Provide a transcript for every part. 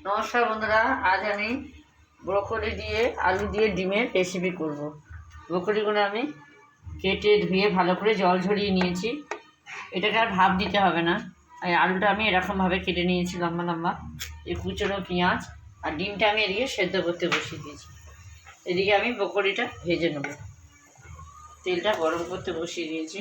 নমস্কার বন্ধুরা, আজ আমি ব্রোকলি দিয়ে আলু দিয়ে ডিমের রেসিপি করব। ব্রোকলিগুলো আমি কেটে ধুয়ে ভালো করে জল ঝরিয়ে নিয়েছি। এটাকে আর ভাপ দিতে হবে না। আর আলুটা আমি এরকমভাবে কেটে নিয়েছি লম্বা লম্বা, এই কুচনো পেঁয়াজ আর ডিমটা আমি এদিকে সেদ্ধ করতে বসিয়ে দিয়েছি। এদিকে আমি ব্রোকলিটা ভেজে নেব। তেলটা গরম করতে বসিয়ে দিয়েছি।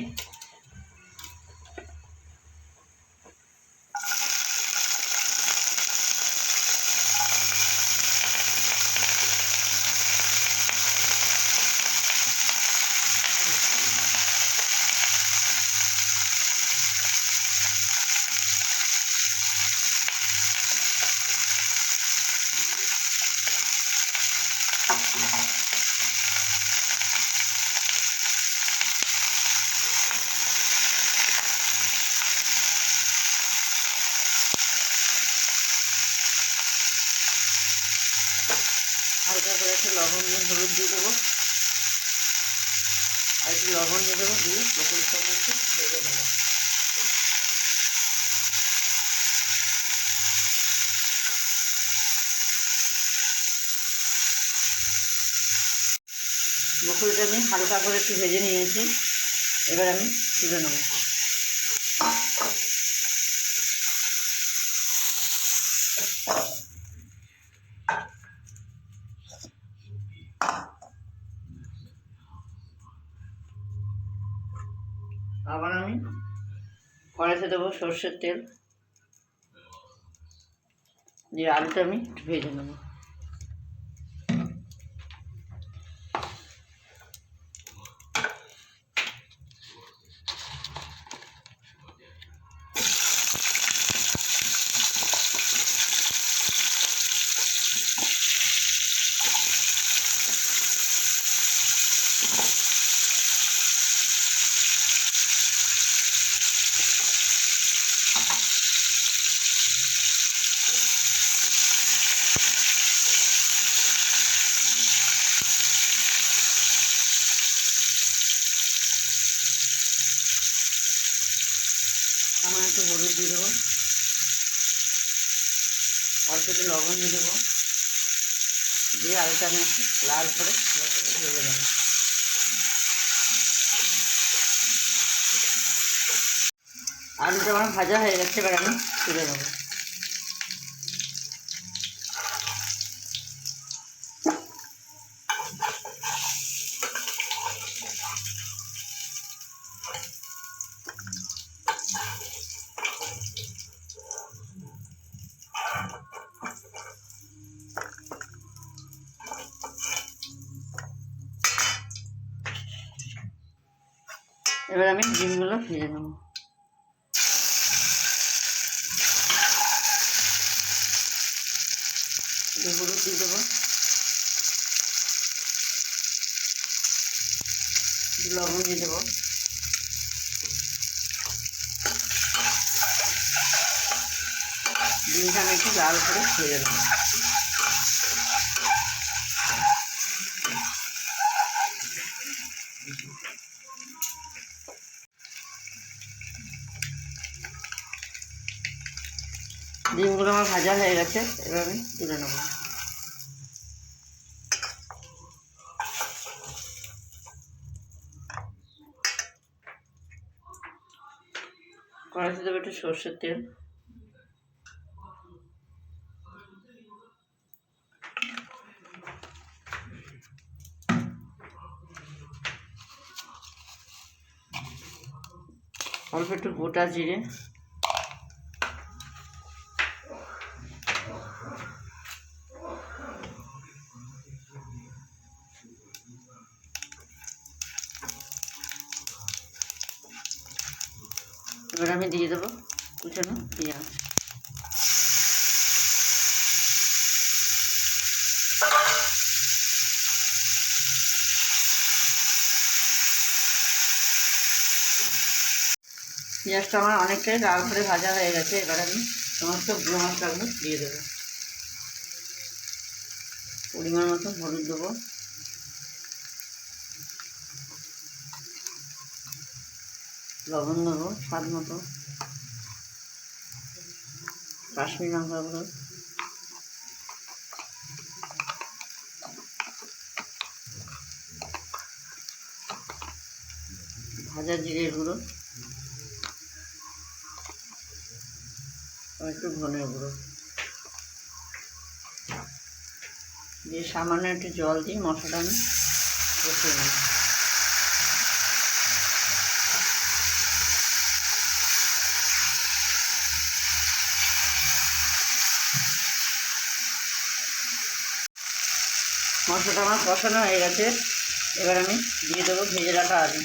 হালকা করে একটু লবণ হলুদ দিয়ে দেবো, আর একটু লবণ দিয়ে দেবো, দিয়ে ব্রোকলিটা একটু ভেজে নেবো। ব্রোকলিটা আমি হালকা করে একটু ভেজে নিয়েছি, এবার আমি তুলে নেব। আবার আমি কড়াইতে দেবো সর্ষের তেল, দিয়ে আলুটা আমি একটু ভেজে নেব। আমার একটু হলুদ দিয়ে দেবো, অল্প একটু লবণ দিয়ে দেবো, দিয়ে আলুটা আমি একটু লাল করে ভেজে দেবো। আলুটা আমার ভাজা হয়ে গেছে, এবার আমি তুলে নেবো। এবার আমি ডিমগুলো ভেজে নেব। একটু হলুদ দিয়ে দেবো, লবণ দিয়ে দেবো, ডিমটা আমি একটু লাল করে ভেজে নেব। ডিমগুলো আমার ভাজা হয়ে গেছে, এবার আমি তুলে নেব। কড়াইতে দেবো একটু সর্ষের তেল, অল্প একটু গোটা জিরে, এবার আমি দিয়ে দেবো কুচানো পেঁয়াজ। পেঁয়াজটা আমার অনেকটাই লাল করে ভাজা হয়ে গেছে, এবার আমি সমস্ত গুঁড়ো মশলাগুলো দিয়ে দেবো। পরিমাণ মতো হলুদ দেবো, লবণ দেবো স্বাদ মতো, কাশ্মীরি লঙ্কা গুঁড়ো, ভাজা জিরের গুঁড়ো, একটু ধনের গুঁড়ো দিয়ে সামান্য একটু জল দিয়ে মশলাটা আমি কষে নিই। মশলাটা আমার কষানো হয়ে গেছে, এবার আমি দিয়ে দেবো ভেজে রাখা আলু।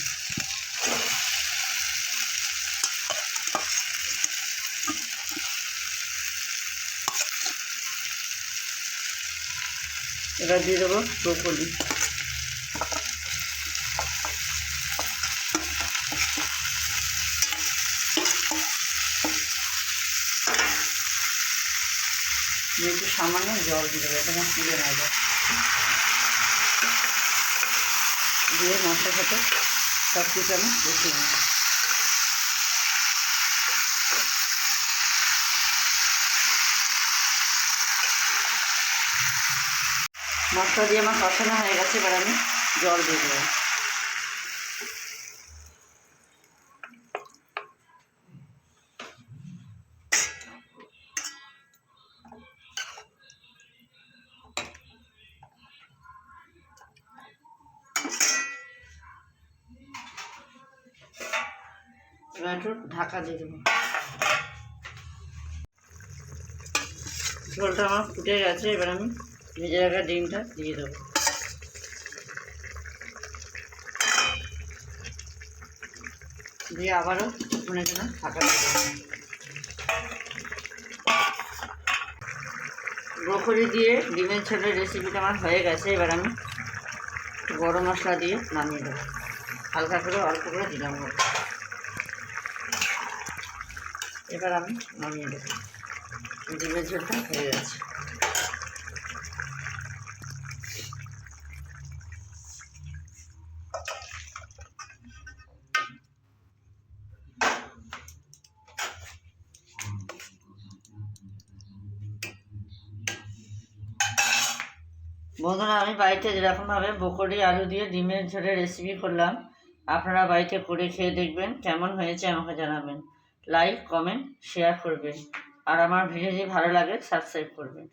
এবার দিয়ে দেবো ব্রোকলি। একটু সামান্য জল দিয়ে দেবো, এটা আমার তুলে না যায় দিয়ে মশলার সাথে সব কিছু আমি বসে নেব। মশলা দিয়ে আমার কষানো হয়ে গেছে, এবার আমি জল দিয়ে দেবো। এবার একটু ঢাকা দিয়ে দেবো। ঝোলটা আমার ফুটে গেছে, এবার আমি ভেজে রাখা ডিমটা দিয়ে দেবো। দিয়ে আবারও কিছুক্ষণের জন্য ঢাকা দিয়ে দেবো। ব্রোকলি দিয়ে ডিমের ঝোলের রেসিপিটা আমার হয়ে গেছে, এবার আমি গরম মশলা দিয়ে নামিয়ে দেবো। হালকা করে অল্প করে দিলাম, এবার আমি নামিয়ে দেবো। ডিমের ঝোলটা হয়ে গেছে। বন্ধুরা, আমি বাড়িতে যেরকমভাবে ব্রোকলি আলু দিয়ে ডিমের ঝোলের রেসিপি করলাম, আপনারা বাড়িতে করে খেয়ে দেখবেন, কেমন হয়েছে আমাকে জানাবেন। লাইক, কমেন্ট, শেয়ার করবেন, আর আমার ভিডিও যদি ভালো লাগে সাবস্ক্রাইব করবেন।